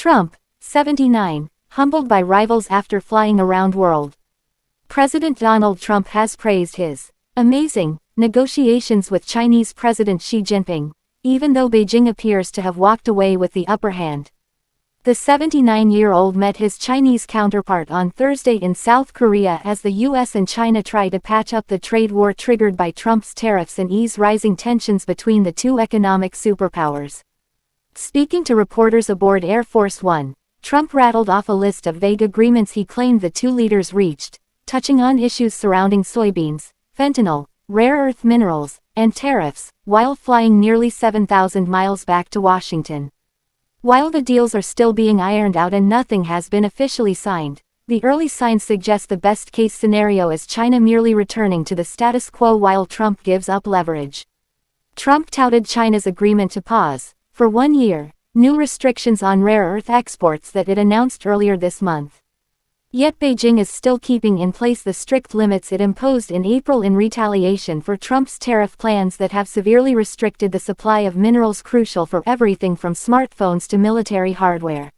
Trump, 79, humbled by rivals after flying around world. President Donald Trump has praised his amazing negotiations with Chinese President Xi Jinping, even though Beijing appears to have walked away with the upper hand. The 79-year-old met his Chinese counterpart on Thursday in South Korea as the US and China try to patch up the trade war triggered by Trump's tariffs and ease rising tensions between the two economic superpowers. Speaking to reporters aboard Air Force One, Trump rattled off a list of vague agreements he claimed the two leaders reached, touching on issues surrounding soybeans, fentanyl, rare earth minerals, and tariffs, while flying nearly 7,000 miles back to Washington. While the deals are still being ironed out and nothing has been officially signed, the early signs suggest the best-case scenario is China merely returning to the status quo while Trump gives up leverage. Trump touted China's agreement to pause, for 1 year, new restrictions on rare earth exports that it announced earlier this month. Yet Beijing is still keeping in place the strict limits it imposed in April in retaliation for Trump's tariff plans that have severely restricted the supply of minerals crucial for everything from smartphones to military hardware.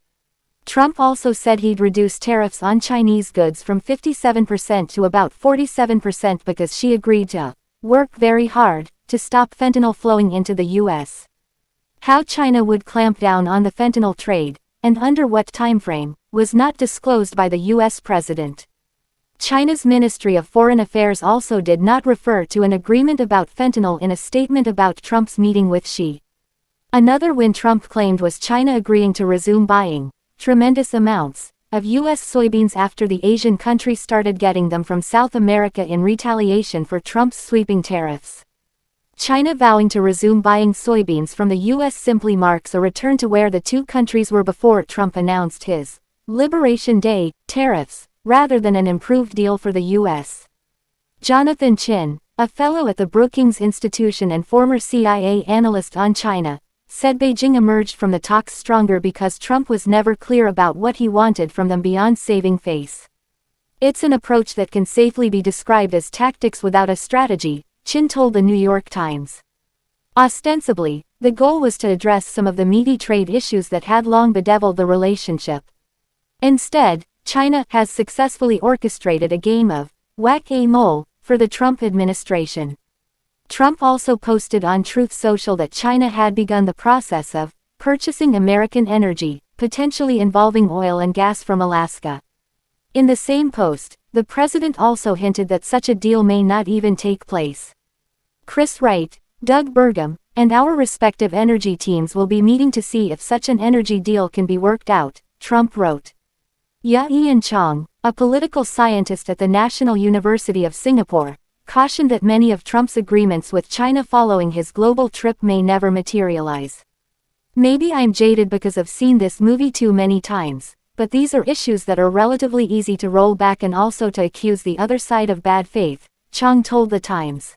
Trump also said he'd reduce tariffs on Chinese goods from 57% to about 47% because Xi agreed to work very hard to stop fentanyl flowing into the U.S. How China would clamp down on the fentanyl trade, and under what timeframe, was not disclosed by the U.S. president. China's Ministry of Foreign Affairs also did not refer to an agreement about fentanyl in a statement about Trump's meeting with Xi. Another win Trump claimed was China agreeing to resume buying tremendous amounts of U.S. soybeans after the Asian country started getting them from South America in retaliation for Trump's sweeping tariffs. China vowing to resume buying soybeans from the U.S. simply marks a return to where the two countries were before Trump announced his Liberation Day tariffs, rather than an improved deal for the U.S. Jonathan Chin, a fellow at the Brookings Institution and former CIA analyst on China, said Beijing emerged from the talks stronger because Trump was never clear about what he wanted from them beyond saving face. It's an approach that can safely be described as tactics without a strategy, Chin told the New York Times. Ostensibly, the goal was to address some of the meaty trade issues that had long bedeviled the relationship. Instead, China has successfully orchestrated a game of whack-a-mole for the Trump administration. Trump also posted on Truth Social that China had begun the process of purchasing American energy, potentially involving oil and gas from Alaska. In the same post, the president also hinted that such a deal may not even take place. Chris Wright, Doug Burgum, and our respective energy teams will be meeting to see if such an energy deal can be worked out, Trump wrote. Ian Chong, a political scientist at the National University of Singapore, cautioned that many of Trump's agreements with China following his global trip may never materialize. Maybe I'm jaded because I've seen this movie too many times, but these are issues that are relatively easy to roll back and also to accuse the other side of bad faith, Chong told The Times.